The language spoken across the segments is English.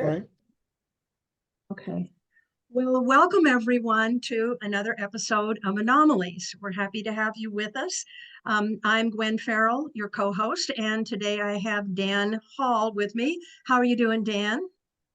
Right. Okay. Well, welcome everyone to another episode of Anomalies. We're happy to have you with us. I'm Gwen Farrell, your co-host, and today I have Dan Hall with me. How are you doing, Dan?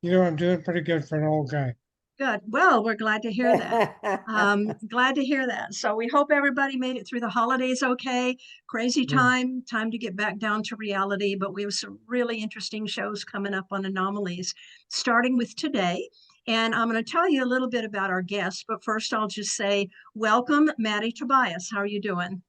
I'm doing pretty good for an old guy. Good. Well, we're glad to hear that. Glad to hear that. So we hope everybody made it through the holidays okay. Crazy Yeah. time to get back down to reality, but we have some really interesting shows coming up on Anomalies, starting with today. And I'm going to tell you a little bit about our guests, but first I'll just say, welcome, Mady Tobias. How are you doing?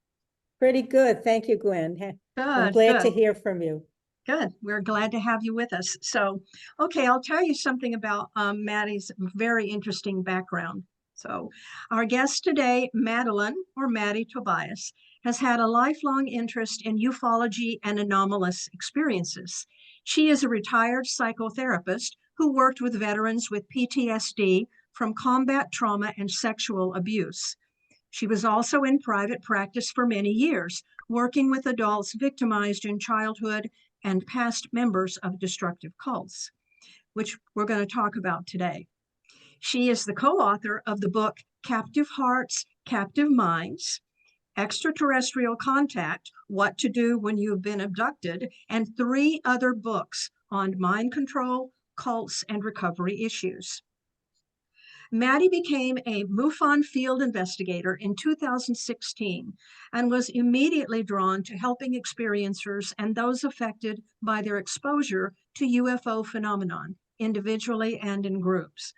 Pretty good. Thank you, Gwen. I'm Good, glad to good. hear from you. Good. We're glad to have you with us. So, okay, I'll tell you something about Maddie's very interesting background. So, our guest today, Madeleine, or Mady Tobias, has had a lifelong interest in ufology and anomalous experiences. She is a retired psychotherapist who worked with veterans with PTSD from combat trauma and sexual abuse. She was also in private practice for many years, working with adults victimized in childhood and past members of destructive cults, which we're going to talk about today. She is the co-author of the book Captive Hearts, Captive Minds, Extraterrestrial Contact, What to Do When You've Been Abducted, and 3 other books on mind control, cults, and recovery issues. Mady became a MUFON field investigator in 2016 and was immediately drawn to helping experiencers and those affected by their exposure to UFO phenomenon, individually and in groups.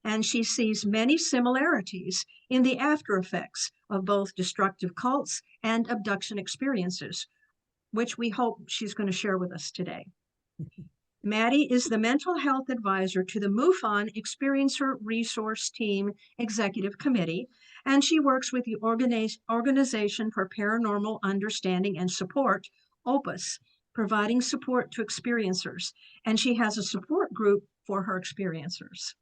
And she sees many similarities in the after effects of both destructive cults and abduction experiences, which we hope she's going to share with us today. Mady is the mental health advisor to the MUFON Experiencer Resource Team Executive Committee, and she works with the Organization for Paranormal Understanding and Support, OPUS, providing support to experiencers, and she has a support group for her experiencers.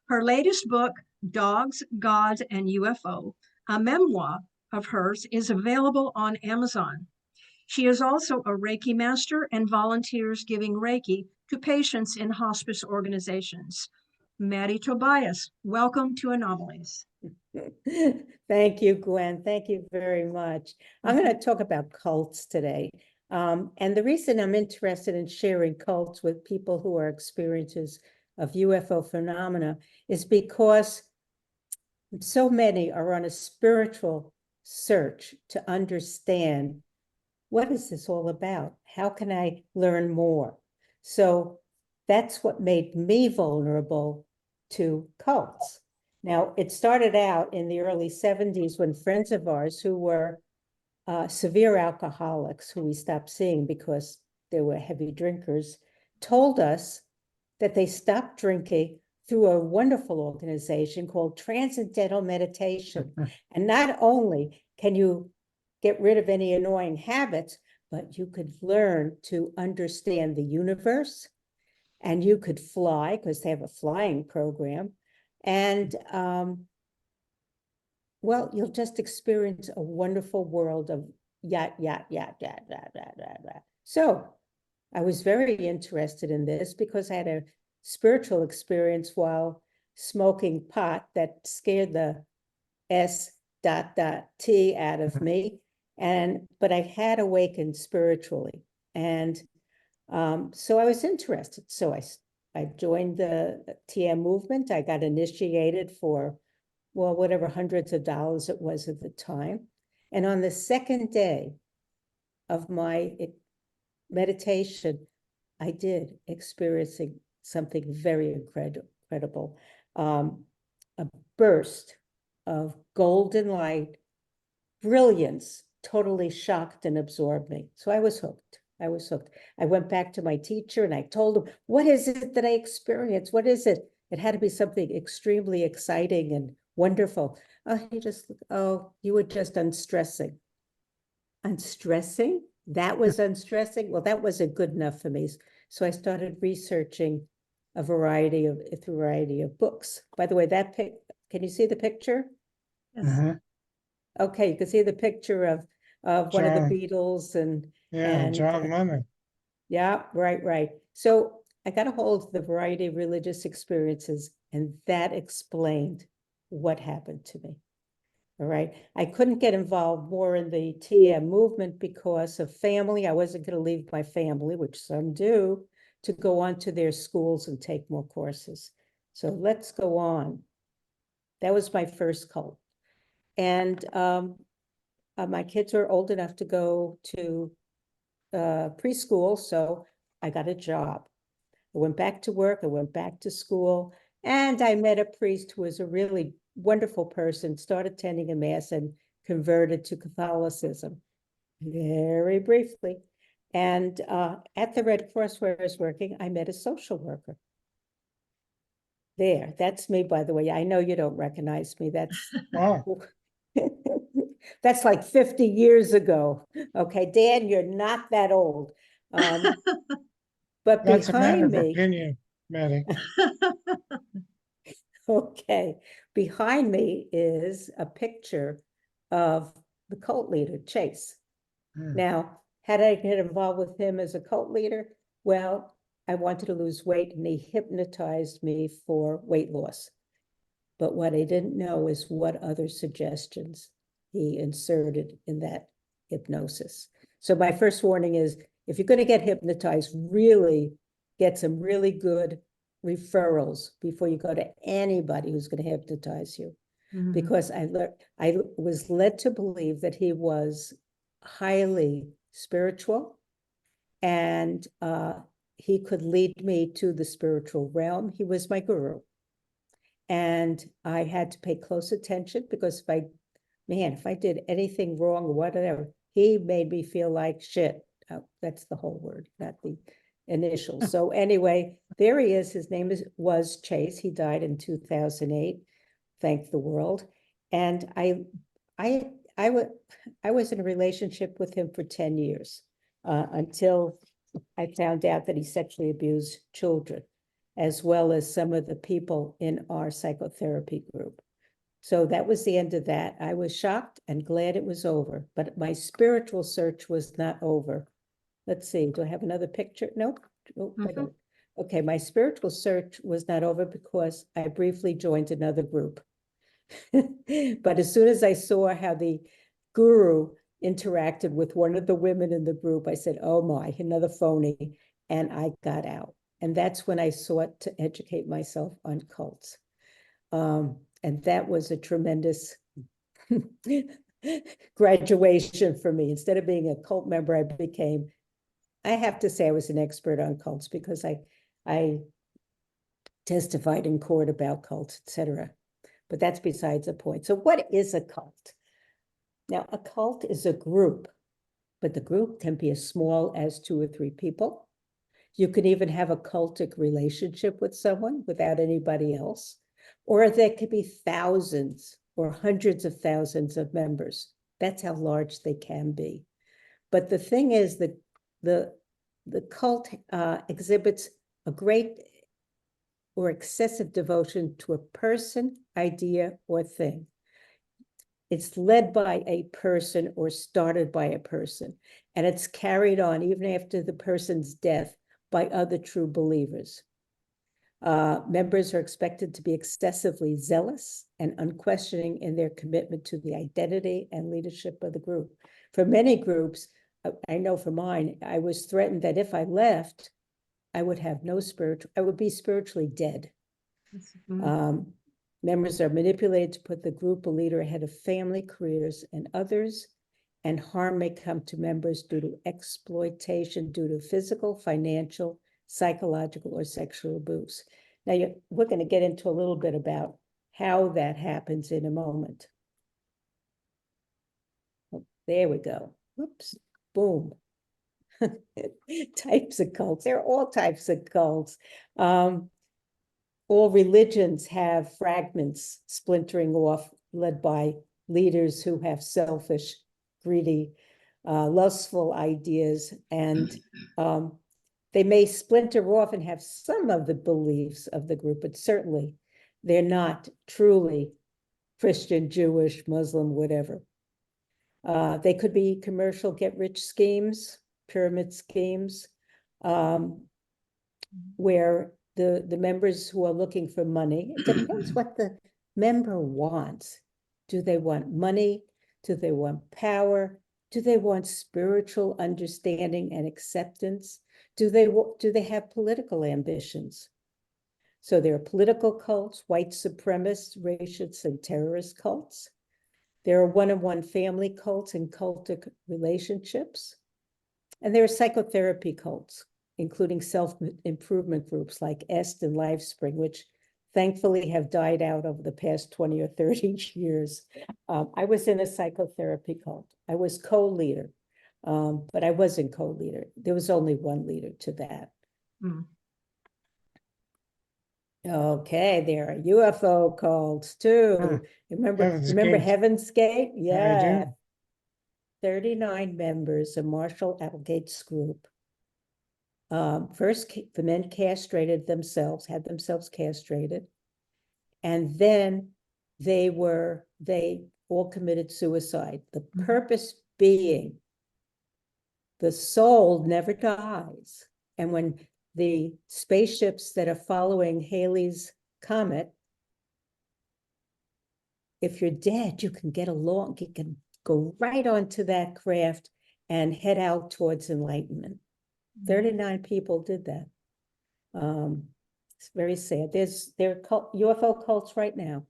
Her latest book, Dogs, Gods, and UFO, a memoir of hers, is available on Amazon. She is also a Reiki master and volunteers giving Reiki to patients in hospice organizations. Mady Tobias, welcome to Anomalies. Thank you, Gwen. Thank you very much. I'm going to talk about cults today. And the reason I'm interested in sharing cults with people who are experiencers of UFO phenomena is because so many are on a spiritual search to understand, what is this all about? How can I learn more? So that's what made me vulnerable to cults. Now, it started out in the early 70s when friends of ours who were severe alcoholics, who we stopped seeing because they were heavy drinkers, told us that they stopped drinking through a wonderful organization called Transcendental Meditation. And not only can you get rid of any annoying habits, but you could learn to understand the universe, and you could fly because they have a flying program. And well, you'll just experience a wonderful world of yat. So I was very interested in this because I had a spiritual experience while smoking pot that scared the S.T out of me. But I had awakened spiritually. And so I was interested. So I joined the TM movement. I got initiated for, well, whatever hundreds of dollars it was at the time. And on the second day of my meditation, I did experiencing something very incredible, a burst of golden light, brilliance, totally shocked and absorbed me. So I was hooked. I went back to my teacher and I told him, what is it that I experienced? What is it? It had to be something extremely exciting and wonderful. You were just unstressing. Unstressing? That was unstressing? Well, that wasn't good enough for me. So I started researching a variety of books. By the way, can you see the picture? Mhm. Okay, you can see the picture of one of the Beatles and John Lennon. yeah, right. So I got a hold of the variety of religious experiences, and that explained what happened to me. All right. I couldn't get involved more in the TM movement because of family. I wasn't going to leave my family, which some do, to go on to their schools and take more courses. So let's go on. That was my first cult. And my kids were old enough to go to preschool, so I got a job. I went back to work, I went back to school, and I met a priest who was a really wonderful person, started attending a mass and converted to Catholicism very briefly. And at the Red Cross where I was working, I met a social worker. There, that's me, by the way. I know you don't recognize me. That's Wow, that's like 50 years ago. Okay, Dan, you're not that old. But that's a matter behind of me, opinion, Maddie. okay, behind me is a picture of the cult leader, Chase. Hmm. Now, had I get involved with him as a cult leader? Well, I wanted to lose weight and he hypnotized me for weight loss. But what I didn't know is what other suggestions he inserted in that hypnosis. So my first warning is, if you're going to get hypnotized, really get some really good referrals before you go to anybody who's going to hypnotize you. Mhm. Because I was led to believe that he was highly spiritual and he could lead me to the spiritual realm. He was my guru. And I had to pay close attention because if I did anything wrong or whatever, he made me feel like shit. Oh, that's the whole word, not the initials. So anyway, there he is. His name was Chase. He died in 2008. Thank the world. And I was in a relationship with him for 10 years until I found out that he sexually abused children, as well as some of the people in our psychotherapy group. So that was the end of that. I was shocked and glad it was over, but my spiritual search was not over. Let's see, do I have another picture? Nope. Oh, I don't. Okay, my spiritual search was not over because I briefly joined another group. But as soon as I saw how the guru interacted with one of the women in the group, I said, oh my, another phony. And I got out. And that's when I sought to educate myself on cults. And that was a tremendous graduation for me. Instead of being a cult member, I have to say I was an expert on cults because I testified in court about cults, etc. But that's besides the point. So what is a cult? Now, a cult is a group, but the group can be as small as 2 or 3 people. You can even have a cultic relationship with someone without anybody else, or there could be thousands or hundreds of thousands of members. That's how large they can be. But the thing is that the cult exhibits a great or excessive devotion to a person, idea, or thing. It's led by a person or started by a person, and it's carried on even after the person's death by other true believers. Members are expected to be excessively zealous and unquestioning in their commitment to the identity and leadership of the group. For many groups, I know for mine, I was threatened that if I left, I would be spiritually dead. Members are manipulated to put the group or leader ahead of family, careers, and others, and harm may come to members due to exploitation, due to physical, financial, psychological, or sexual abuse. Now, we're going to get into a little bit about how that happens in a moment. Oh, there we go. Whoops, boom. Types of cults. There are all types of cults. All religions have fragments splintering off, led by leaders who have selfish, greedy, lustful ideas, and they may splinter off and have some of the beliefs of the group, but certainly they're not truly Christian, Jewish, Muslim, whatever. They could be commercial get-rich schemes, pyramid schemes. where the members who are looking for money, it depends what the member wants. Do they want money? Do they want power? Do they want spiritual understanding and acceptance? Do they have political ambitions? So there are political cults, white supremacist, racist, and terrorist cults. There are one-on-one family cults and cultic relationships. And there are psychotherapy cults, including self-improvement groups like EST and Lifespring, which thankfully have died out over the past 20 or 30 years. I was in a psychotherapy cult. I was co-leader, but I wasn't co-leader. There was only one leader to that. Mm. Okay, there are UFO cults too. Remember Gate. Heaven's Gate? I Yeah. do. 39 members, a Marshall Applegate's group. First, the men castrated themselves, had themselves castrated. And then they all committed suicide. The purpose being the soul never dies. And when the spaceships that are following Halley's Comet, if you're dead, you can get along, you can go right onto that craft and head out towards enlightenment. 39 people did that. It's very sad. There are UFO cults right now.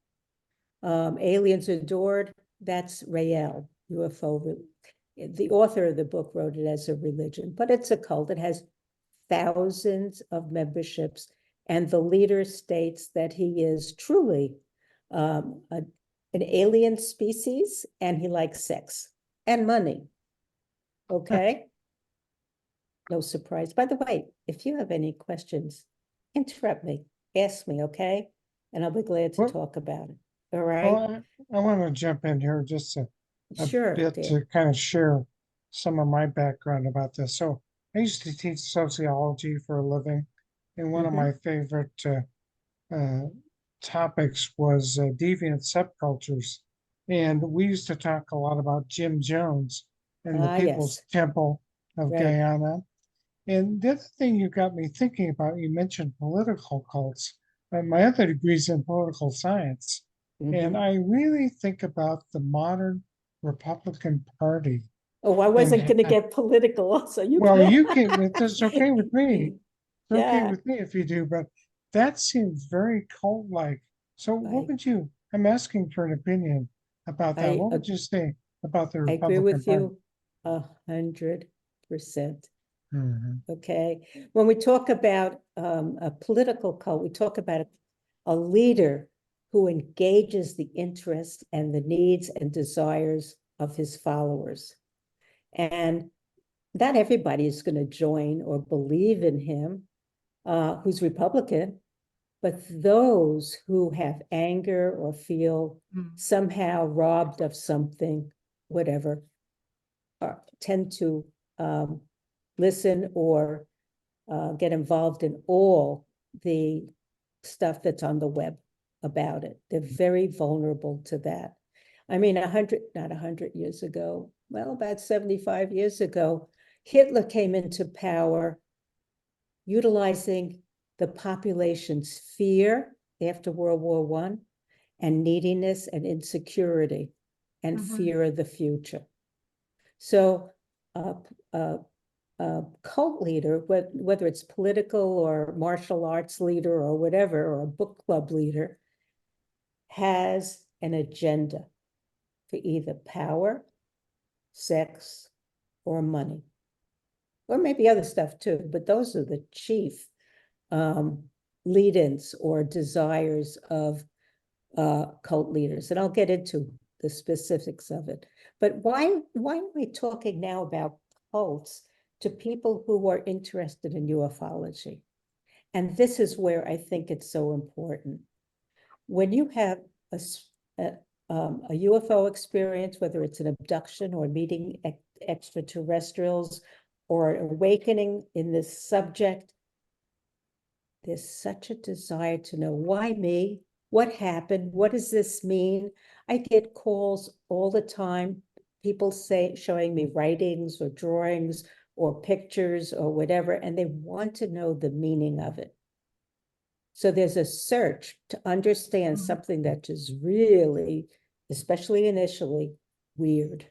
Aliens Adored, that's Rael, UFO. The author of the book wrote it as a religion, but it's a cult. It has thousands of memberships, and the leader states that he is truly an alien species, and he likes sex and money. Okay? No surprise. By the way, if you have any questions, interrupt me, ask me, okay? And I'll be glad to Well- talk about it. All right? Well, I want to jump in here just a Sure, bit dear. to kind of share some of my background about this. So I used to teach sociology for a living, and one of my favorite topics was deviant subcultures. And we used to talk a lot about Jim Jones and the People's Yes. Temple of Right. Guyana. And the other thing you got me thinking about, you mentioned political cults. My other degree is in political science. And I really think about the modern Republican Party. Oh, I wasn't going to And get political, so you well, can. you can, it's okay with me. It's okay Yeah. with me if you do, but that seems very cult-like. So what Right. would you, I'm asking for an opinion about that. What would you say about the I agree Republican with Party? you 100%. Mhm. Okay. When we talk about a political cult, we talk about a leader who engages the interests and the needs and desires of his followers. And not everybody is going to join or believe in him, who's Republican, but those who have anger or feel somehow robbed of something, whatever, tend to listen or get involved in all the stuff that's on the web about it. They're very vulnerable to that. I mean, not 100 years ago, well, about 75 years ago, Hitler came into power utilizing the population's fear after World War I and neediness and insecurity and fear of the future. So a cult leader, whether it's political or martial arts leader or whatever, or a book club leader, has an agenda for either power, sex, or money, or maybe other stuff too, but those are the chief lead-ins or desires of cult leaders. And I'll get into the specifics of it. But why am I talking now about cults to people who are interested in ufology? And this is where I think it's so important. When you have a UFO experience, whether it's an abduction or meeting extraterrestrials or awakening in this subject, there's such a desire to know, why me? What happened? What does this mean? I get calls all the time, people showing me writings or drawings or pictures or whatever, and they want to know the meaning of it. So there's a search to understand something that is really, especially initially, weird.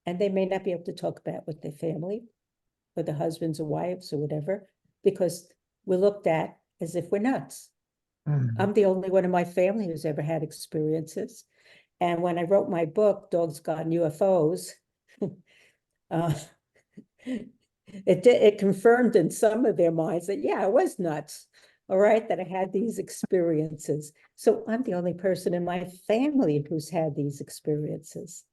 And they may not be able to talk about with their family or their husbands or wives or whatever, because we're looked at as if we're nuts. I'm the only one in my family who's ever had experiences. And when I wrote my book, Dogs, God, and UFOs, it confirmed in some of their minds that, yeah, I was nuts, all right, that I had these experiences. So I'm the only person in my family who's had these experiences.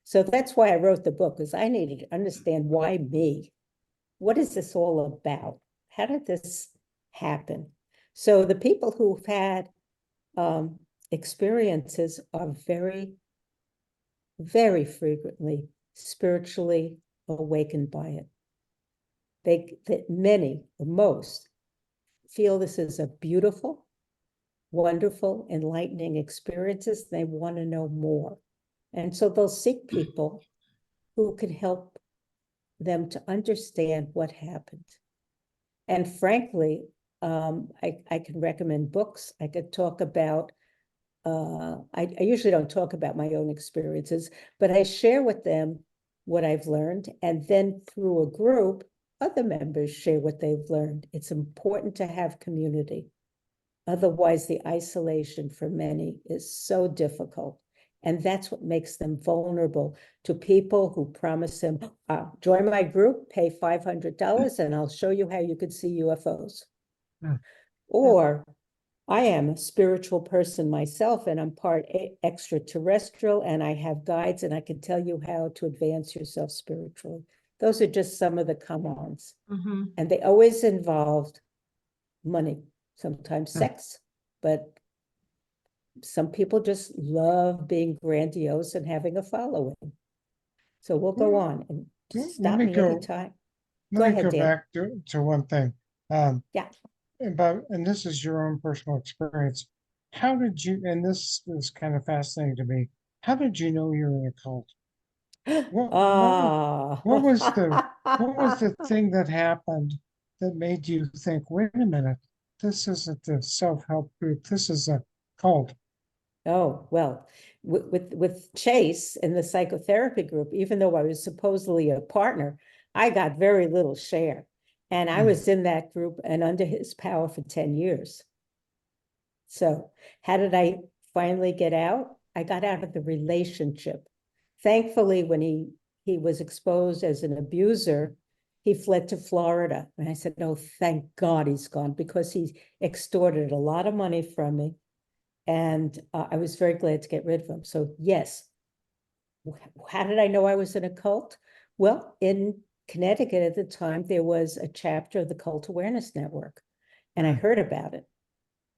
So that's why I wrote the book, because I needed to understand why me. What is this all about? How did this happen? So the people who've had experiences are very, very frequently spiritually awakened by it. That many, or most, feel this is a beautiful, wonderful, enlightening experiences. They want to know more. And so they'll seek people who can help them to understand what happened. And frankly, I can recommend books. I could talk about, I usually don't talk about my own experiences, but I share with them what I've learned. And then through a group, other members share what they've learned. It's important to have community. Otherwise, the isolation for many is so difficult. And that's what makes them vulnerable to people who promise them, join my group, pay $500, and I'll show you how you could see UFOs. Or I am a spiritual person myself, and I'm part extraterrestrial, and I have guides, and I can tell you how to advance yourself spiritually. Those are just some of the come-ons. And they always involved money, sometimes sex, but some people just love being grandiose and having a following. So we'll go on and stop me anytime. Go Let me ahead, go Dan. back to one thing. Yeah. And this is your own personal experience. How did you, and this is kind of fascinating to me, how did you know you're in a cult? What was the thing that happened that made you think, wait a minute, this isn't a self-help group, this is a cult? Oh, well, with Chase in the psychotherapy group, even though I was supposedly a partner, I got very little share. And I was in that group and under his power for 10 years. So how did I finally get out? I got out of the relationship. Thankfully, when he was exposed as an abuser, he fled to Florida. And I said, oh, thank God he's gone, because he extorted a lot of money from me. And I was very glad to get rid of him. So yes, how did I know I was in a cult? Well, in Connecticut at the time, there was a chapter of the Cult Awareness Network, and I heard about it,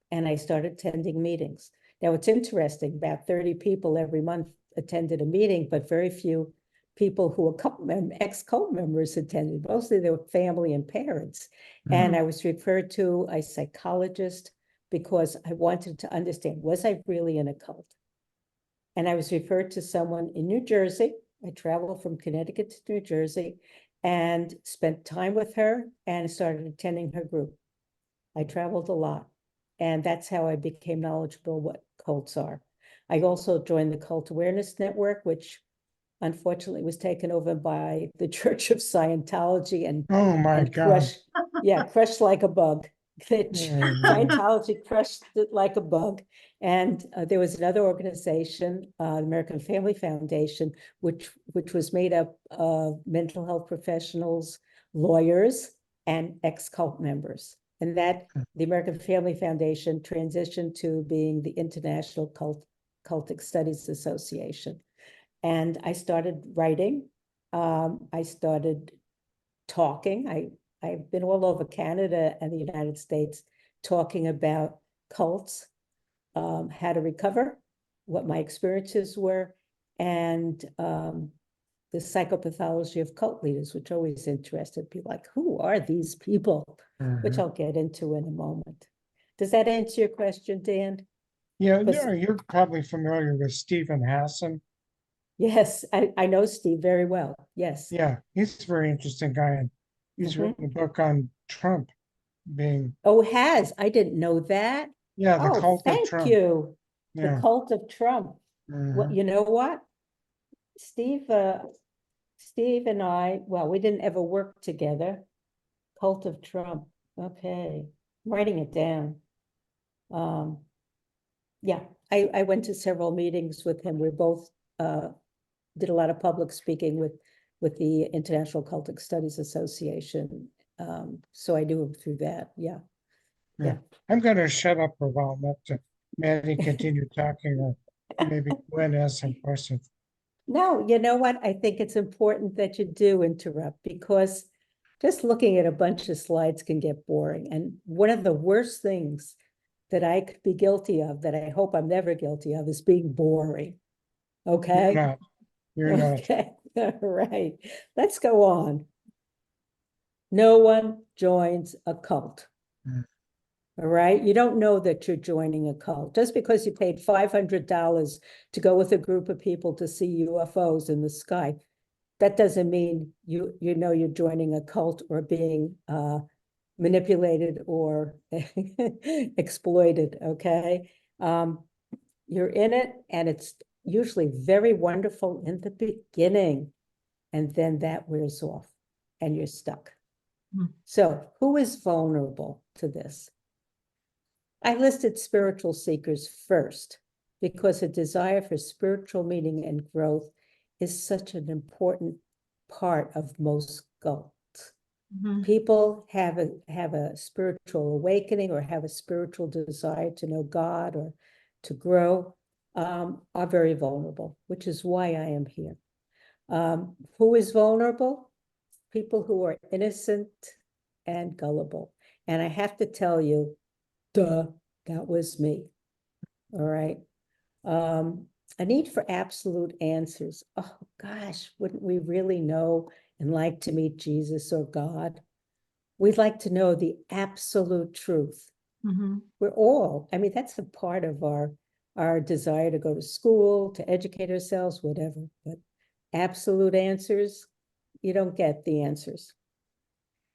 and I started attending meetings. Now, it's interesting, about 30 people every month attended a meeting, but very few people who were ex-cult members attended. Mostly they were family and parents. And I was referred to a psychologist because I wanted to understand, was I really in a cult? And I was referred to someone in New Jersey. I traveled from Connecticut to New Jersey and spent time with her and started attending her group. I traveled a lot. And that's how I became knowledgeable what cults are. I also joined the Cult Awareness Network, which unfortunately was taken over by the Church of Scientology and crushed, crushed like a bug. Scientology crushed it like a bug. And there was another organization, the American Family Foundation, which was made up of mental health professionals, lawyers, and ex-cult members. And that the American Family Foundation transitioned to being the International Cultic Studies Association. And I started writing. I started talking. I've been all over Canada and the United States talking about cults, how to recover, what my experiences were, and the psychopathology of cult leaders, which always interested people, like, who are these people? Which I'll get into in a moment. Does that answer your question, Dan? Yeah, you're probably familiar with Stephen Hassan. Yes, I know Steve very well. Yes. Yeah, he's a very interesting guy, and he's Mhm. written a book on Trump being, Oh, has. I didn't know that. yeah, the Oh, cult of thank Trump. you. The Yeah. cult of Trump. Well, Mhm. you know what? Steve, Steve and I, well, we didn't ever work together. Cult of Trump. Okay. I'm writing it down. Um, yeah, I went to several meetings with him. We both did a lot of public speaking with the International Cultic Studies Association. So I knew him through that. Yeah. Yeah. I'm going to shut up for a while and let Maddie continue talking, or maybe Gwen ask some questions. No, you know what? I think it's important that you do interrupt, because just looking at a bunch of slides can get boring. And one of the worst things that I could be guilty of, that I hope I'm never guilty of, is being boring. You're Okay? not. You're not. Okay. All right. Let's go on. No one joins a cult. Mm. All right. You don't know that you're joining a cult just because you paid $500 to go with a group of people to see UFOs in the sky. That doesn't mean you know you're joining a cult or being manipulated or exploited. Okay. You're in it, and it's usually very wonderful in the beginning, and then that wears off and you're stuck. Hmm. So who is vulnerable to this? I listed spiritual seekers first because a desire for spiritual meaning and growth is such an important part of most cults. Mhm. People have a spiritual awakening or have a spiritual desire to know God or to grow, are very vulnerable, which is why I am here. Who is vulnerable? People who are innocent and gullible. And I have to tell you, duh, that was me. All right. A need for absolute answers. Oh gosh, wouldn't we really know and like to meet Jesus or God? We'd like to know the absolute truth. Mhm. We're all, I mean, that's a part of our desire to go to school, to educate ourselves, whatever. But absolute answers, you don't get the answers.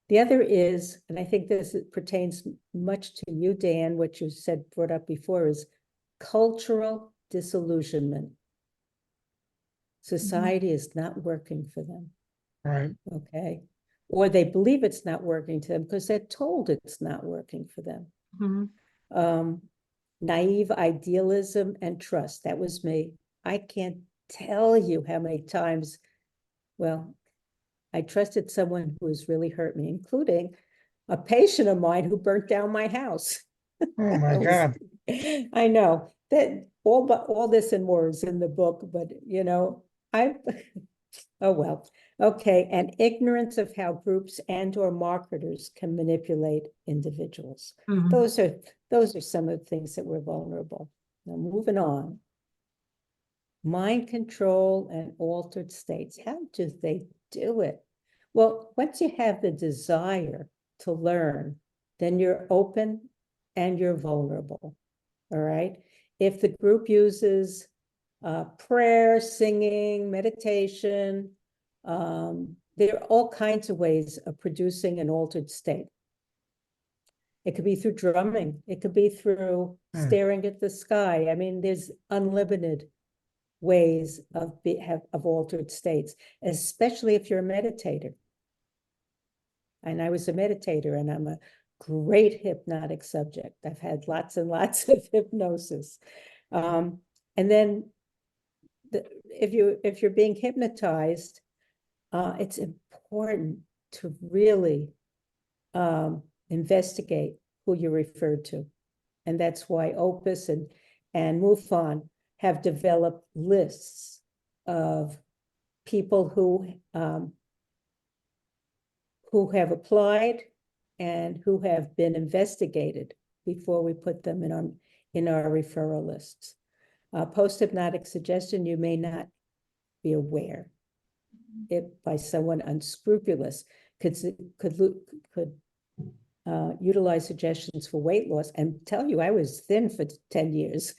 The other is, and I think this pertains much to you, Dan, what you said, brought up before, is cultural disillusionment. Society is not working for them, Right. okay? Or they believe it's not working to them because they're told it's not working for them. Mhm. Naive idealism and trust, that was me. I can't tell you how many times, well, I trusted someone who has really hurt me, including a patient of mine who burnt down my house. Oh my was, God. I know that all this and more is in the book, but you know, oh well. Okay, and ignorance of how groups and or marketers can manipulate individuals. Mhm. Those are some of the things that we're vulnerable. Now moving on. Mind control and altered states. How do they do it? Well, once you have the desire to learn, then you're open and you're vulnerable. All right. If the group uses prayer, singing, meditation, there are all kinds of ways of producing an altered state. It could be through drumming. It could be through staring at the sky. I mean, there's unlimited ways of altered states, especially if you're a meditator. And I was a meditator, and I'm a great hypnotic subject. I've had lots and lots of hypnosis. And then if you're being hypnotized, it's important to really investigate who you're referred to. And that's why Opus and MUFON have developed lists of people who have applied and who have been investigated before we put them in our referral lists. Post-hypnotic suggestion, you may not be aware it by someone unscrupulous could utilize suggestions for weight loss and tell you I was thin for 10 years.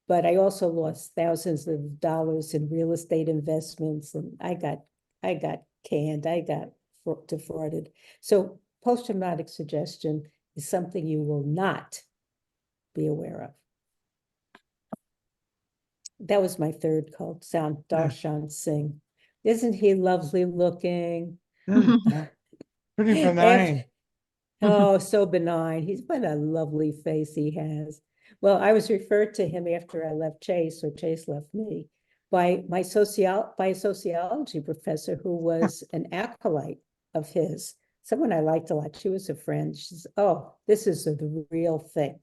but I also lost thousands of dollars in real estate investments, and I got canned, I got defrauded. So post-traumatic suggestion is something you will not be aware of. That was my third cult, sound Darshan Singh. Isn't he lovely looking? Pretty After, benign. oh, so benign. He's what a lovely face he has. Well, I was referred to him after I left Chase, or Chase left me, by a sociology professor who was an acolyte of his, someone I liked a lot. She was a friend. She says, "Oh, this is the real thing.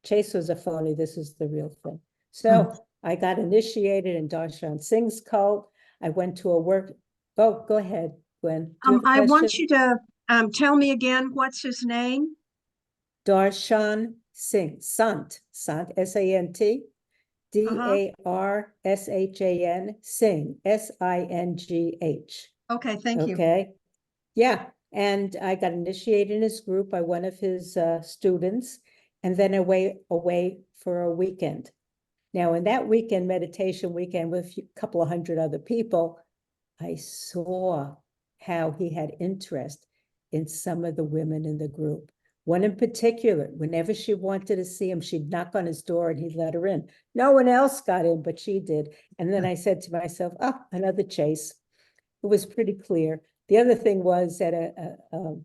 Chase was a phony. This is the real thing." So I got initiated in Darshan Singh's cult. I went to a work. Oh, go ahead, Gwen. Do you have a I want question? you to tell me again, what's his name? Darshan Singh, Sant, S-A-N-T, D-A-R-S-H-A-N, Singh, S-I-N-G-H. Okay, thank you. Okay, yeah, and I got initiated in his group by one of his students, and then away for a weekend. Now, in that weekend, meditation weekend with a couple of hundred other people, I saw how he had interest in some of the women in the group. One in particular, whenever she wanted to see him, she'd knock on his door and he'd let her in. No one else got in, but she did. And then I said to myself, oh, another Chase. It was pretty clear. The other thing was at a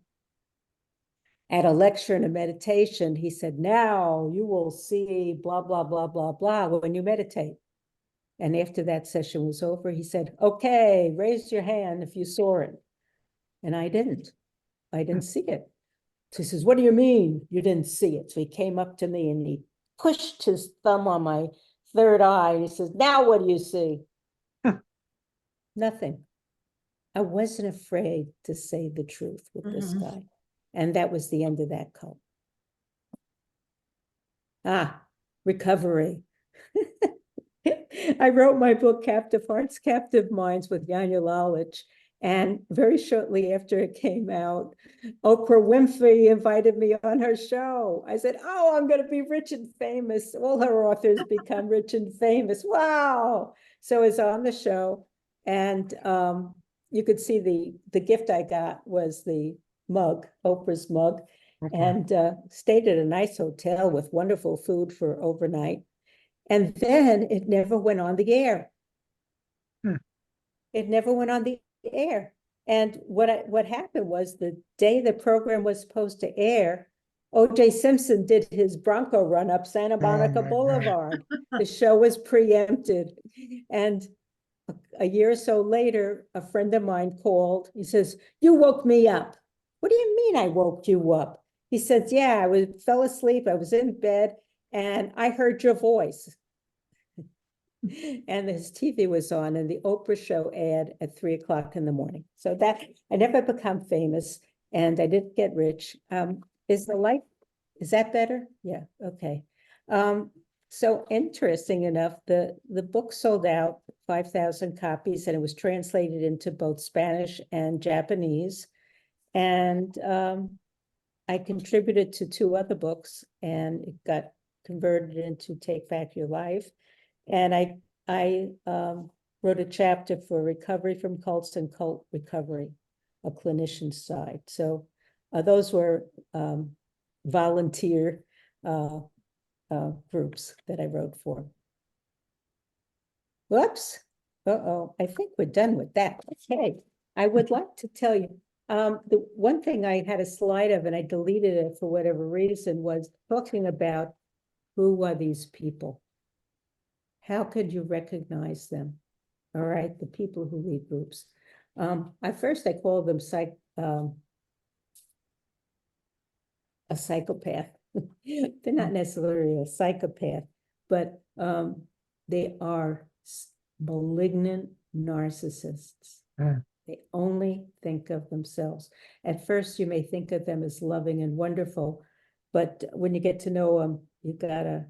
lecture and a meditation, he said, now you will see blah, blah, blah, blah, blah when you meditate. And after that session was over, he said, okay, raise your hand if you saw it. And I didn't see it. So he says, what do you mean you didn't see it? So he came up to me and he pushed his thumb on my third eye. And he says, now what do you see? Nothing. I wasn't afraid to say the truth with this guy. And that was the end of that cult. Recovery. I wrote my book, Captive Hearts, Captive Minds with Janja Lalich. And very shortly after it came out, Oprah Winfrey invited me on her show. I said, oh, I'm going to be rich and famous. All her authors become rich and famous. Wow. So I was on the show, and you could see the gift I got was the mug, Oprah's mug, and stayed at a nice hotel with wonderful food for overnight. And then it never went on the air. It never went on the air. And what happened was, the day the program was supposed to air, O.J. Simpson did his Bronco run up Santa Monica Boulevard. The show was preempted. And a year or so later, a friend of mine called. He says, you woke me up. What do you mean I woke you up? He says, yeah, I fell asleep. I was in bed and I heard your voice. And his TV was on, and the Oprah show ad at 3:00 in the morning. So that I never become famous, and I didn't get rich. Is that better? Yeah, okay. So interesting enough, the book sold out 5,000 copies, and it was translated into both Spanish and Japanese. And I contributed to 2 other books, and it got converted into Take Back Your Life. And I wrote a chapter for recovery from cults and cult recovery, a clinician's side. So those were volunteer groups that I wrote for. Whoops. Uh-oh, I think we're done with that. Okay, I would like to tell you, the one thing I had a slide of, and I deleted it for whatever reason, was talking about who are these people? How could you recognize them? All right, the people who lead groups. At first I called them a psychopath. They're not necessarily a psychopath, but they are malignant narcissists. They only think of themselves. At first, you may think of them as loving and wonderful, but when you get to know them, you get a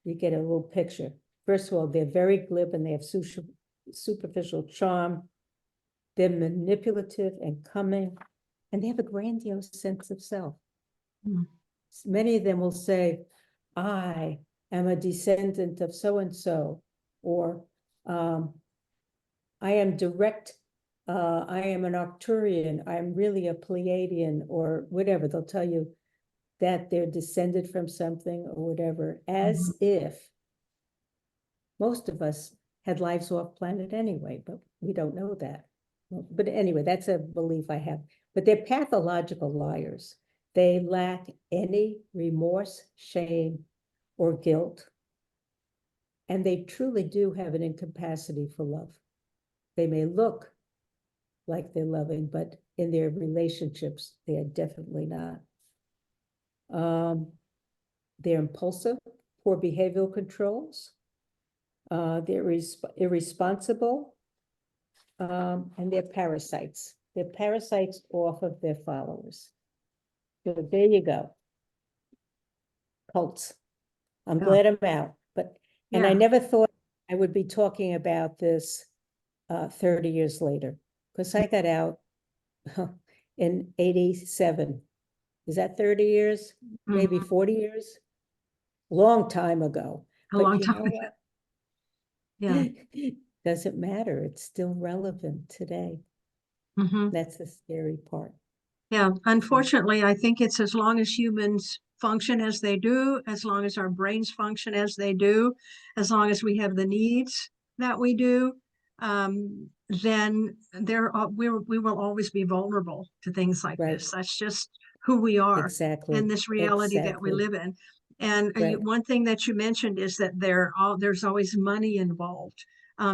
little picture. First of all, they're very glib and they have superficial charm. They're manipulative and cunning, and they have a grandiose sense of self. Many of them will say, I am a descendant of so-and-so, or I am I am an Arcturian, I'm really a Pleiadian, or whatever. They'll tell you that they're descended from something or whatever, as if most of us had lives off planet anyway, but we don't know that. But anyway, that's a belief I have. But they're pathological liars. They lack any remorse, shame, or guilt. And they truly do have an incapacity for love. They may look like they're loving, but in their relationships, they are definitely not. They're impulsive, poor behavioral controls. They're irresponsible, and they're parasites. They're parasites off of their followers. So there you go. Cults. I'm glad I'm out, and I never thought I would be talking about this 30 years later, because I got out in 87. Is that 30 years? Maybe 40 years? Long time ago. A But long you time know ago. what? Yeah. Doesn't matter. It's still relevant today. Mhm. That's the scary part. Yeah, unfortunately, I think it's as long as humans function as they do, as long as our brains function as they do, as long as we have the needs that we do, then we will always be vulnerable to things like Right. this. That's just who we are Exactly. in this reality that we Exactly. live in. And Right. one thing that you mentioned is that there's always money involved.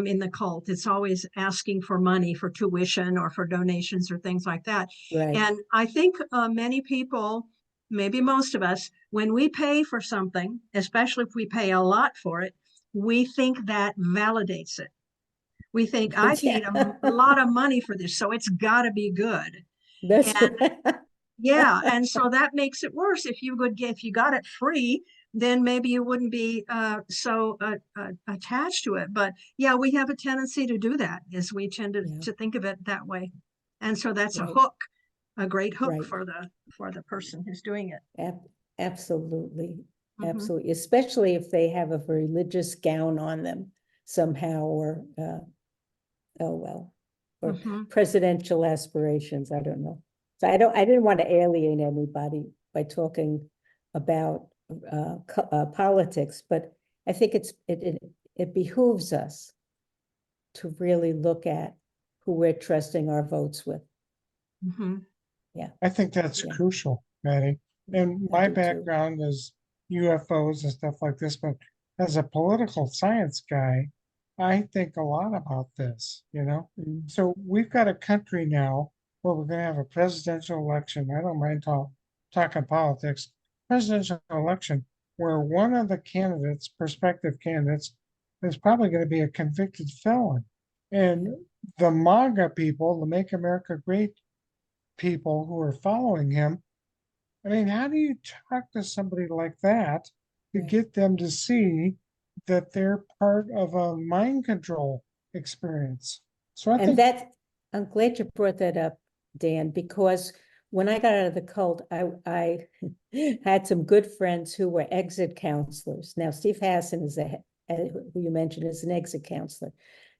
In the cult, it's always asking for money for tuition or for donations or things like that. Right. And I think many people, maybe most of us, when we pay for something, especially if we pay a lot for it, we think that validates it. We think I paid a lot of money for this, so it's got to be good. That's And right. yeah, and so that makes it worse. If you got it free, then maybe you wouldn't be so attached to it. But yeah, we have a tendency to do that, is we tend to think of it that way, and so that's a Right. hook, a great hook Right. for the person who's doing it. Absolutely. Mhm. Absolutely. Especially if they have a religious gown on them somehow, or oh well, or Mhm. presidential aspirations. I don't know. So I didn't want to alienate anybody by talking about politics, but I think it behooves us to really look at who we're trusting our votes with. Mhm. Yeah, I think that's Yeah. crucial, Maddie. And I my do too. background is UFOs and stuff like this, but as a political science guy, I think a lot about this, you know? Mm. So we've got a country now where we're going to have a presidential election. I don't mind talking politics. Presidential election where one of the candidates, prospective candidates, is probably going to be a convicted felon. And the MAGA people, the Make America Great people who are following him. I mean, how do you talk to somebody like that to Right. get them to see that they're part of a mind control experience? So I And think I'm glad you brought that up, Dan, because when I got out of the cult, I had some good friends who were exit counselors. Now, Steve Hassan is who you mentioned, is an exit counselor.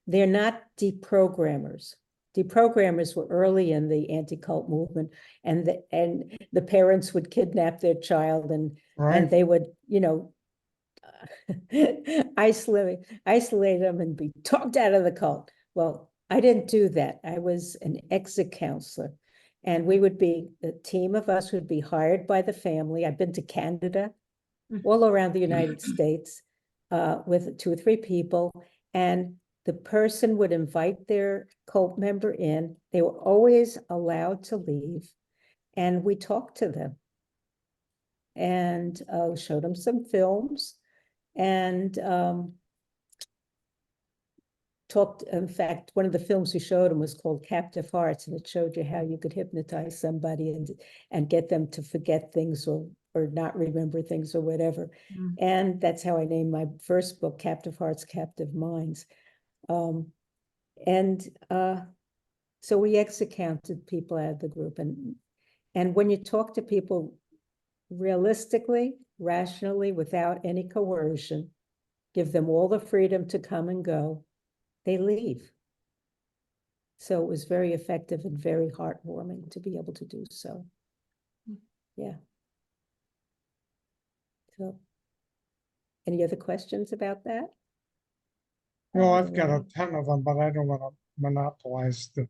They're not deprogrammers. Deprogrammers were early in the anti-cult movement, and the parents would kidnap their child, and right. they would, isolate them and be talked out of the cult. Well, I didn't do that. I was an exit counselor, and a team of us would be hired by the family. I've been to Canada, all around the United States, with 2 or 3 people, and the person would invite their cult member in. They were always allowed to leave, and we talked to them and showed them some films, and talked. In fact, one of the films we showed him was called Captive Hearts, and it showed you how you could hypnotize somebody and get them to forget things or not remember things or whatever. Mm. And that's how I named my first book, Captive Hearts, Captive Minds. So we executed people out of the group, and when you talk to people realistically, rationally without any coercion, give them all the freedom to come and go, they leave. So it was very effective and very heartwarming to be able to do so. Yeah. So, any other questions about that? Well, I've got a ton of them, but I don't want to monopolize the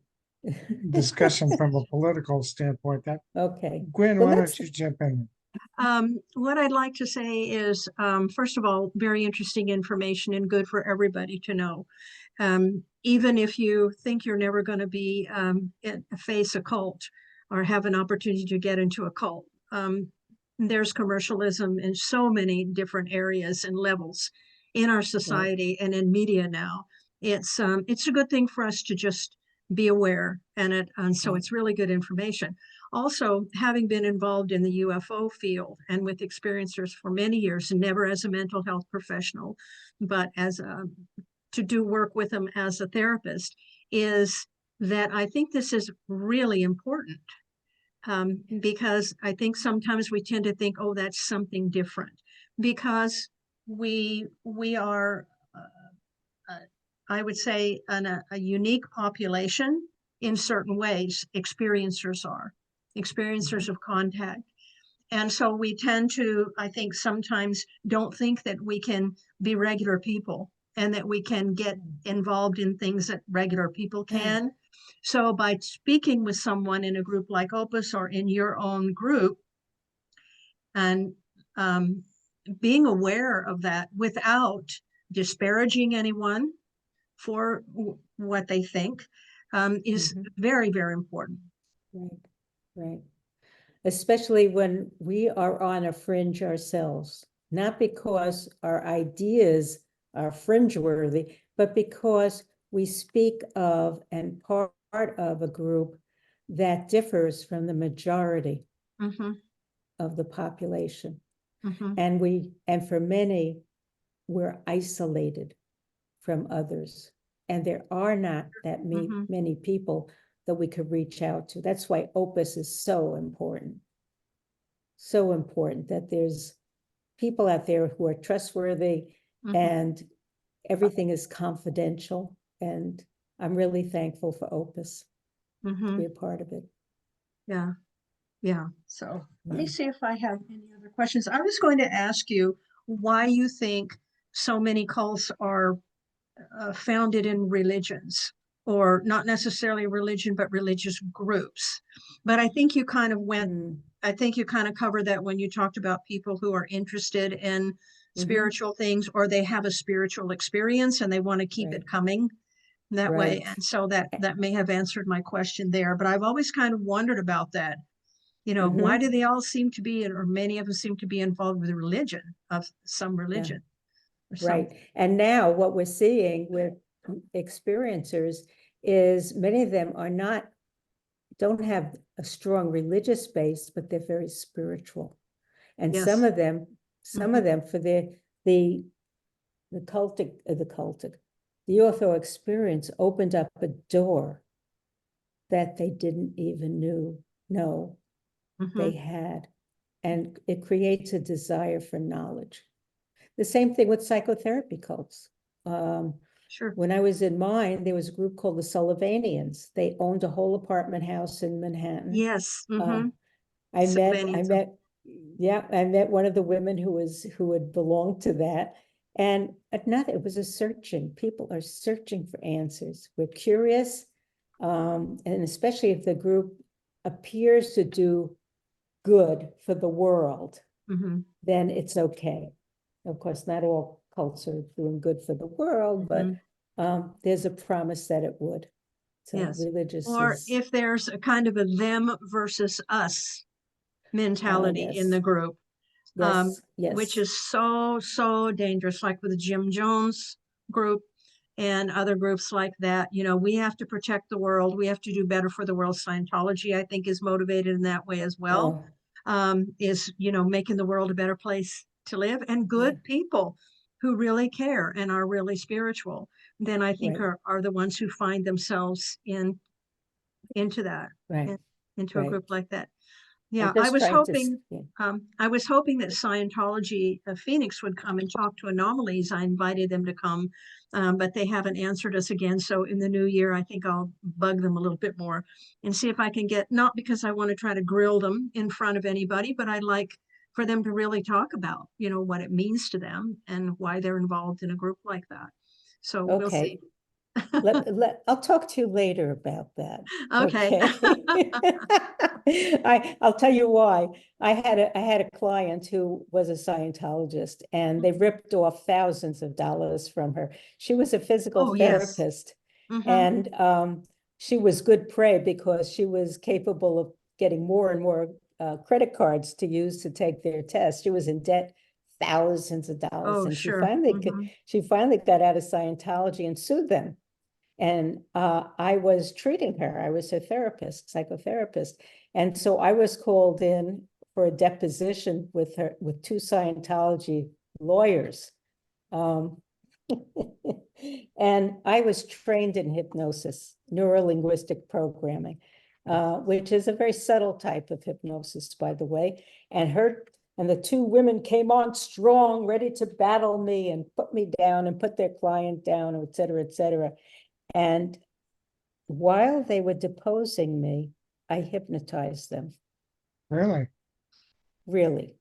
discussion from a political standpoint. That Okay. Gwen, Well, why let's- don't you jump in? What I'd like to say is, first of all, very interesting information and good for everybody to know. Even if you think you're never going to be face a cult or have an opportunity to get into a cult, there's commercialism in so many different areas and levels in our society and in media now. It's a good thing for us to just be aware, and so it's really good information. Also, having been involved in the UFO field and with experiencers for many years, never as a mental health professional, but to do work with them as a therapist, is that I think this is really important. Because I think sometimes we tend to think, oh, that's something different, because we are, I would say, a unique population in certain ways. Experiencers are experiencers of contact. And so we tend to, I think, sometimes don't think that we can be regular people and that we can get involved in things that regular people can. So by speaking with someone in a group like Opus or in your own group, and being aware of that without disparaging anyone for what they think, is very, very important. Right, right. Especially when we are on a fringe ourselves, not because our ideas are fringe-worthy, but because we speak of and part of a group that differs from the majority of the population. And for many, we're isolated from others. And there are not that many people that we could reach out to. That's why Opus is so important. So important that there's people out there who are trustworthy and everything is confidential. And I'm really thankful for Opus to be a part of it. Yeah. Yeah. So let me see if I have any other questions. I was going to ask you why you think so many cults are founded in religions, or not necessarily religion, but religious groups. But I think you kind of I think you kind of covered that when you talked about people who are interested in spiritual things, or they have a spiritual experience and they want to keep it coming that way. And so that may have answered my question there. But I've always kind of wondered about that. You know, why do they all seem to be, or many of them seem to be involved with religion, of some religion? Right. And now what we're seeing with experiencers is many of them don't have a strong religious base, but they're very spiritual. And some of them for the UFO experience opened up a door that they didn't even know they had. And it creates a desire for knowledge. The same thing with psychotherapy cults. When I was in mine, there was a group called the Sullivanians. They owned a whole apartment house in Manhattan. Yes. I met one of the women who had belonged to that. And it was a searching. People are searching for answers. We're curious. And especially if the group appears to do good for the world, then it's okay. Of course, not all cults are doing good for the world, but there's a promise that it would. So religious or if there's a kind of a them versus us mentality in the group, which is so dangerous, like with the Jim Jones group and other groups like that. You know, we have to protect the world. We have to do better for the world. Scientology, I think, is motivated in that way as well. Is, you know, making the world a better place to live, and good people who really care and are really spiritual, then I think are the ones who find themselves into that, into a group like that. Yeah, just trying to, I was hoping that Scientology Phoenix would come and talk to Anomalies. I invited them to come, but they haven't answered us again. So in the new year, I think I'll bug them a little bit more and see if I can get, not because I want to try to grill them in front of anybody, but I'd like for them to really talk about, what it means to them and why they're involved in a group like that. So we'll see. okay. I'll talk to you later about that. Okay. I'll tell you why. I had a client who was a Scientologist, and they ripped off thousands of dollars from her. She was a physical Oh, yes. therapist, Mhm. and she was good prey because she was capable of getting more and more credit cards to use to take their test. She was in debt thousands of dollars, Oh, and sure. she finally got out of Scientology and sued them. And I was treating her. I was her therapist, psychotherapist. And so I was called in for a deposition with her, with two Scientology lawyers. And I was trained in hypnosis, neuro-linguistic programming, which is a very subtle type of hypnosis, by the way. And the two women came on strong, ready to battle me and put me down and put their client down, et cetera, et cetera. And while they were deposing me, I hypnotized them. Really? Really.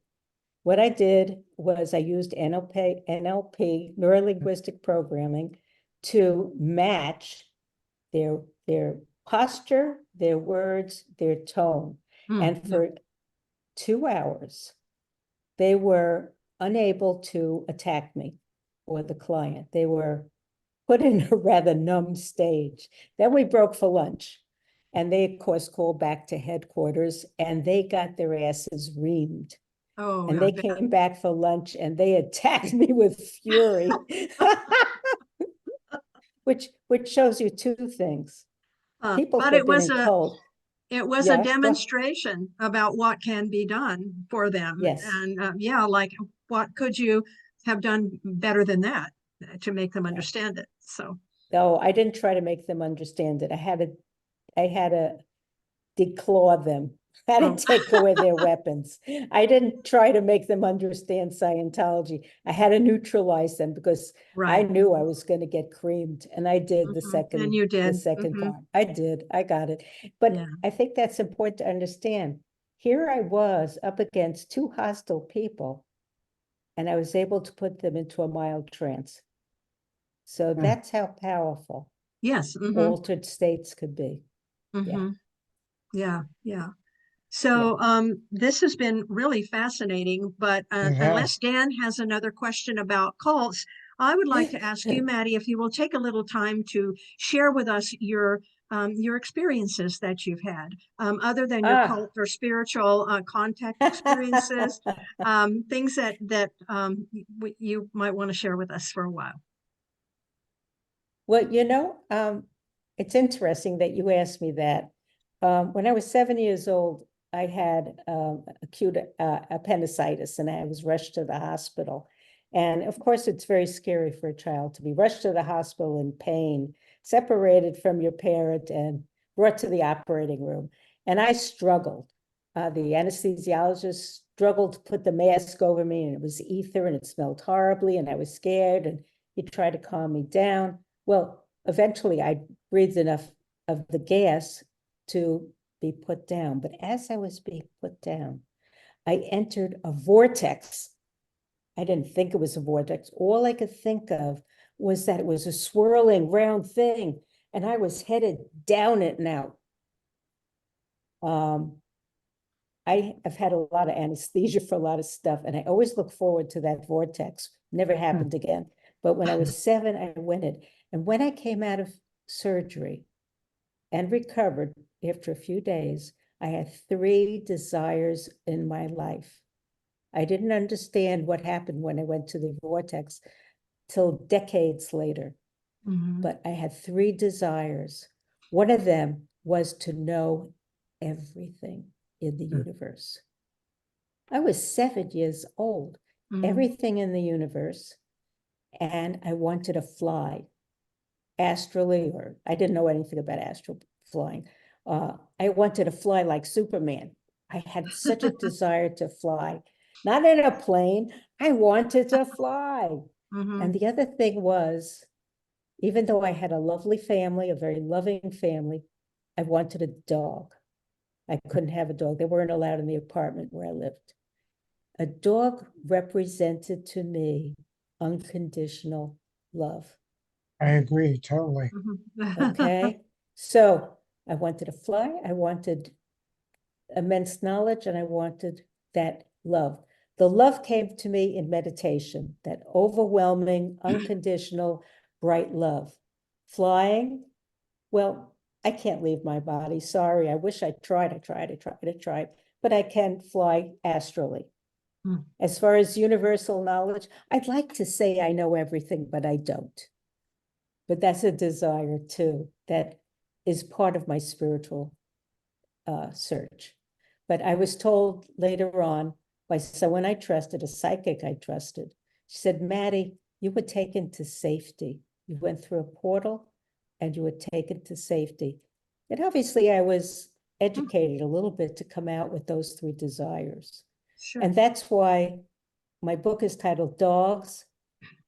What I did was I used NLP, neuro-linguistic programming, to match their posture, their words, their tone. And for 2 hours, they were unable to attack me or the client. They were put in a rather numb stage. Then we broke for lunch, and they, of course, called back to headquarters, and they got their asses reamed. Oh, And they came back for lunch, and they attacked me with fury, which shows you two things. People but who've been in cult. it was a demonstration about what can be done for them. Yes. And like what could you have done better than that to make them understand it? So no, I didn't try to make them understand it. I had to declaw them. I had to take away their weapons. I didn't try to make them understand Scientology. I had to neutralize them because I knew I was going to get creamed, and I did the second. And you did the second part. I did. I got it. But I think that's important to understand. Here I was up against two hostile people, and I was able to put them into a mild trance. So that's how powerful altered states could be. Yeah. So this has been really fascinating, but unless Dan has another question about cults, I would like to ask you, Mady, if you will take a little time to share with us your experiences that you've had, other than your cult or spiritual contact experiences, things that you might want to share with us for a while. Well, it's interesting that you asked me that. When I was 7 years old, I had acute appendicitis, and I was rushed to the hospital. And of course, it's very scary for a child to be rushed to the hospital in pain, separated from your parent, and brought to the operating room. And I struggled. The anesthesiologist struggled to put the mask over me, and it was ether, and it smelled horribly, and I was scared, and he tried to calm me down. Well, eventually I breathed enough of the gas to be put down. But as I was being put down, I entered a vortex. I didn't think it was a vortex. All I could think of was that it was a swirling round thing, and I was headed down it now. I have had a lot of anesthesia for a lot of stuff, and I always look forward to that vortex. Never happened again. But when I was 7, I went it. And when I came out of surgery and recovered after a few days, I had 3 desires in my life. I didn't understand what happened when I went to the vortex till decades later. But I had 3 desires. One of them was to know everything in the universe. I was 7 years old, everything in the universe, and I wanted to fly astrally, or I didn't know anything about astral flying. I wanted to fly like Superman. I had such a desire to fly, not in a plane. I wanted to fly. Mhm. And the other thing was, even though I had a lovely family, a very loving family, I wanted a dog. I couldn't have a dog. They weren't allowed in the apartment where I lived. A dog represented to me unconditional love. I agree totally. Mhm. Okay. So I wanted to fly. I wanted immense knowledge, and I wanted that love. The love came to me in meditation, that overwhelming, unconditional, bright love. Flying, well, I can't leave my body. Sorry. I wish I tried, but I can fly astrally. Hmm. As far as universal knowledge, I'd like to say I know everything, but I don't. But that's a desire too, that is part of my spiritual search. But I was told later on by someone I trusted, a psychic I trusted, she said, Mady, you were taken to safety. You went through a portal and you were taken to safety. And obviously I was educated a little bit to come out with those three desires. Sure. And that's why my book is titled Dogs,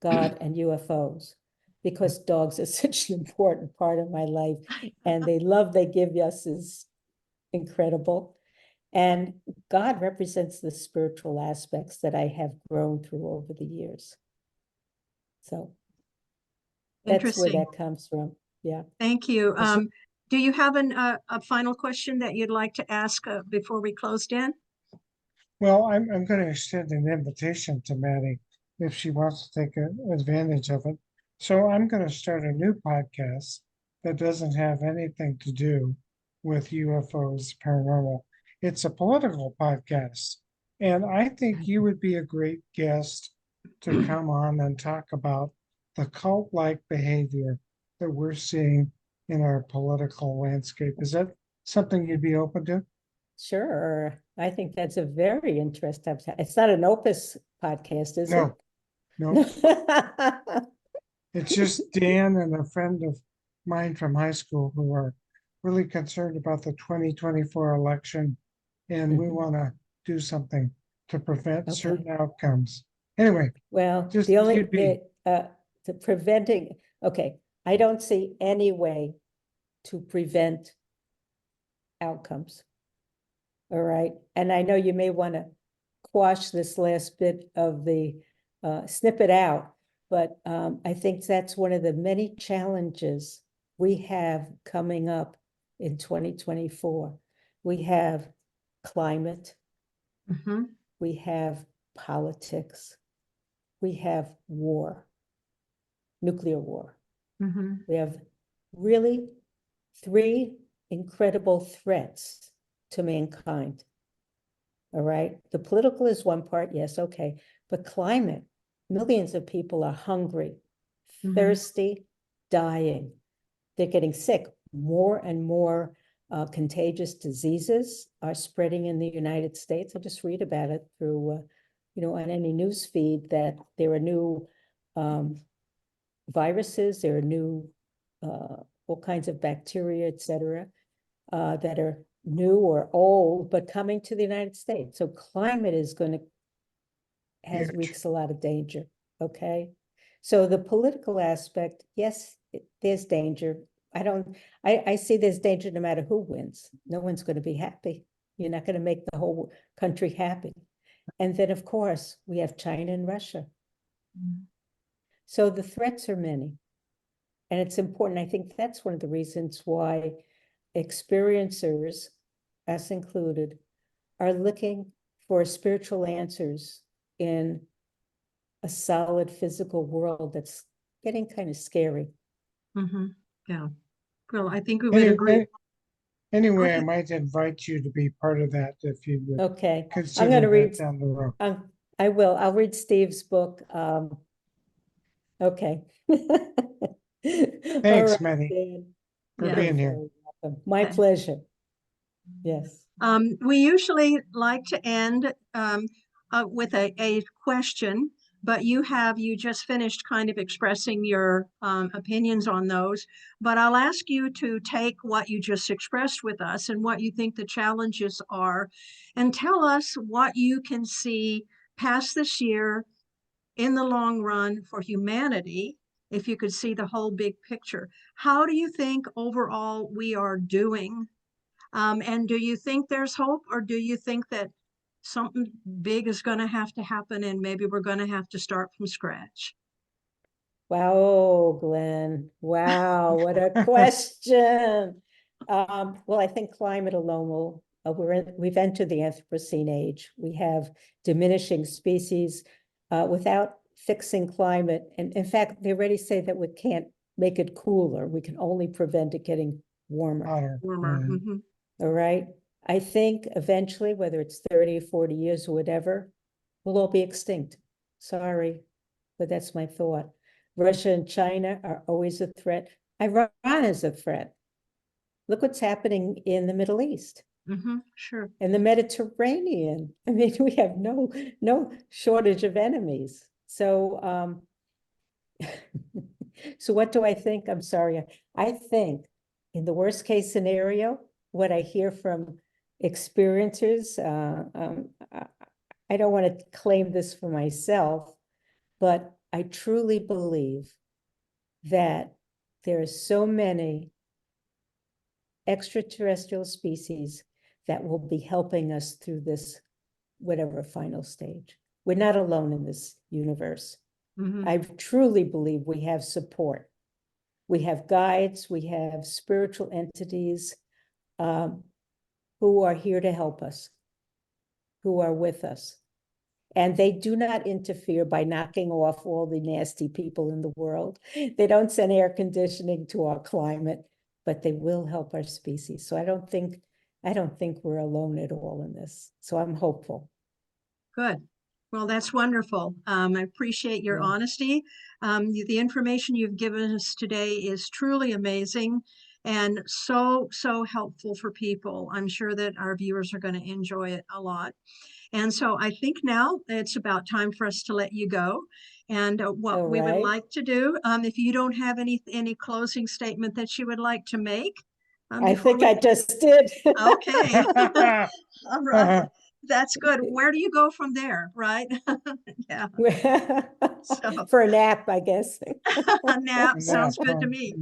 God, and UFOs, because dogs are such an important part of my life, and the love they give us is incredible. And God represents the spiritual aspects that I have grown through over the years. So that's where Interesting. that comes from. Yeah. Thank you. Is it- Do you have a final question that you'd like to ask before we closed in? Well, I'm going to extend an invitation to Maddie if she wants to take advantage of it. So I'm going to start a new podcast that doesn't have anything to do with UFOs, paranormal. It's a political podcast. And I think you would be a great guest to come on and talk about the cult-like behavior that we're seeing in our political landscape. Is that something you'd be open to? Sure. I think that's a very interesting. It's not an Opus podcast, is No, no. it? It's just Dan and a friend of mine from high school who are really concerned about the 2024 election, and we Mhm. want to do something to prevent Okay. certain outcomes. Anyway, Well, just the only you'd be the preventing, okay, I don't see any way to prevent outcomes. All right. And I know you may want to quash this last bit of the snip it out, but I think that's one of the many challenges we have coming up in 2024. We have climate, Mhm. we have politics, we have war, nuclear war. Mhm. We have really three incredible threats to mankind. All right. The political is one part. Yes. Okay. But climate, millions of people are hungry, Mhm. thirsty, dying. They're getting sick. More and more contagious diseases are spreading in the United States. I just read about it through, on any news feed that there are new viruses, there are new all kinds of bacteria, et cetera, that are new or old, but coming to the United States. So climate is going to huge. wreaks a lot of danger. Okay. So the political aspect, yes, there's danger. I see there's danger no matter who wins. No one's going to be happy. You're not going to make the whole country happy. And then, of course, we have China and Russia. So the threats are many. And it's important. I think that's one of the reasons why experiencers, us included, are looking for spiritual answers in a solid physical world that's getting kind of scary. Mhm. Yeah. Well, I think we would agree. Anyway, I ahead. might invite you to be part of that if you would Okay, I'm consider going to that read, down the road. I will, I'll read Steve's book. Okay. All Thanks, right, Maddie, Dan. for Yeah. You're being here. very welcome. My Okay. pleasure. Yes. We usually like to end with a question. but you just finished kind of expressing your opinions on those. But I'll ask you to take what you just expressed with us and what you think the challenges are, and tell us what you can see past this year in the long run for humanity, if you could see the whole big picture. How do you think overall we are doing? And do you think there's hope, or do you think that something big is going to have to happen and maybe we're going to have to start from scratch? Wow, Glenn. Wow, what a question. Well, I think climate alone will, we've entered the Anthropocene age. We have diminishing species without fixing climate. And in fact, they already say that we can't make it cooler. We can only prevent it getting warmer. Hotter. Warmer. Right. Mhm. All right. I think eventually, whether it's 30 or 40 years or whatever, we'll all be extinct. Sorry, but that's my thought. Russia and China are always a threat. Iran is a threat. Look what's happening in the Middle East Sure. and the Mediterranean. I mean, we have no shortage of enemies. So, so what do I think? I'm sorry. I think in the worst case scenario, what I hear from experiencers, I don't want to claim this for myself, but I truly believe that there are so many extraterrestrial species that will be helping us through this, whatever final stage. We're not alone in this universe. I truly believe we have support. We have guides, we have spiritual entities who are here to help us, who are with us. And they do not interfere by knocking off all the nasty people in the world. They don't send air conditioning to our climate, but they will help our species. So I don't think we're alone at all in this. So I'm hopeful. Good. Well, that's wonderful. I appreciate your Yeah. honesty. The information you've given us today is truly amazing and so helpful for people. I'm sure that our viewers are going to enjoy it a lot. And so I think now it's about time for us to let you go. And what All we would right. like to do, if you don't have any closing statement that you would like to make. I think I just did. Okay. All right. That's good. Where do you go from there, right? Yeah. So For a nap, I guess. a nap sounds Nap, good to me.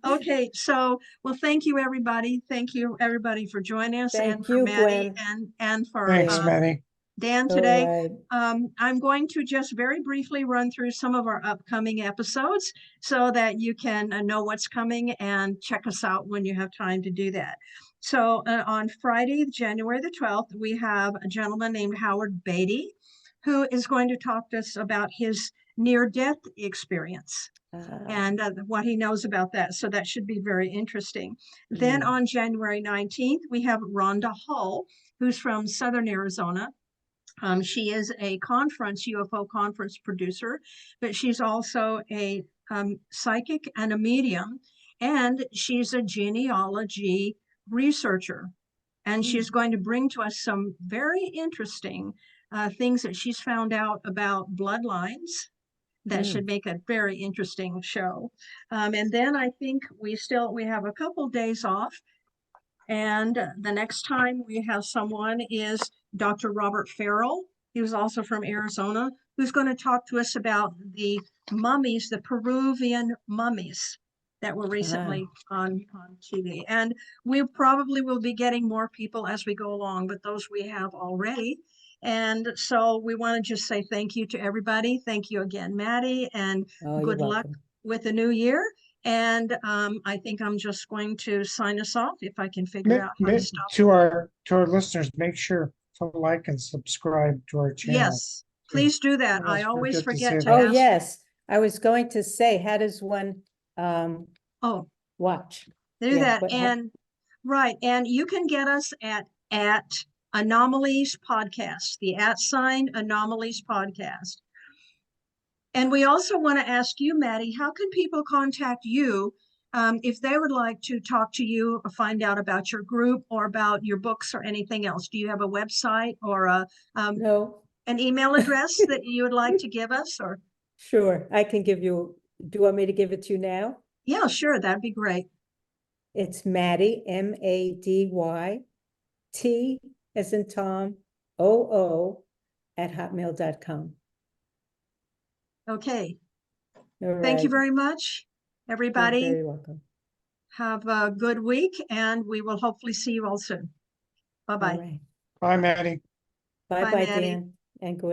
Okay, so well, thank you everybody. Thank you everybody for joining us, and Thank for you, Mady Gwen. and for Thanks, Mady. Dan All today. right. I'm going to just very briefly run through some of our upcoming episodes so that you can know what's coming and check us out when you have time to do that. So on Friday, January the 12th, we have a gentleman named Howard Beatty, who is going to talk to us about his near-death experience and what he knows about that. So that should be very interesting. Then on January 19th, we have Rhonda Hall, who's from Southern Arizona. She is a UFO conference producer, but she's also a psychic and a medium, and she's a genealogy researcher. And she's going to bring to us some very interesting things that she's found out about bloodlines that should make a very interesting show. And then I think we have a couple days off. And the next time we have someone is Dr. Robert Farrell. He was also from Arizona, who's going to talk to us about the mummies, the Peruvian mummies that were recently on TV. And we probably will be getting more people as we go along, but those we have already. And so we want to just say thank you to everybody. Thank you again, Mady, and good luck with the new year. And I think I'm just going to sign us off if I can figure out how to stop. To our listeners, make sure to like and subscribe to our channel. Yes, please do that. I always forget to Oh, ask. yes. I was going to say, how does one watch? Do that. And right. And you can get us at Anomalies Podcast, the @ Anomalies Podcast. And we also want to ask you, Mady, how can people contact you if they would like to talk to you or find out about your group or about your books or anything else? Do you have a website or a? No, an email address that you would like to give us, or? Sure, I can give you, do you want me to give it to you now? Yeah, sure, that'd be great. It's Mady, MADY, T as in Tom, OO @hotmail.com. Okay, All thank you right. very much, You're everybody. very welcome. Have a good week, and we will hopefully see you all soon. All Bye-bye. right. Bye, Maddie. Bye Bye, bye, Maddie. Dan and Gwen.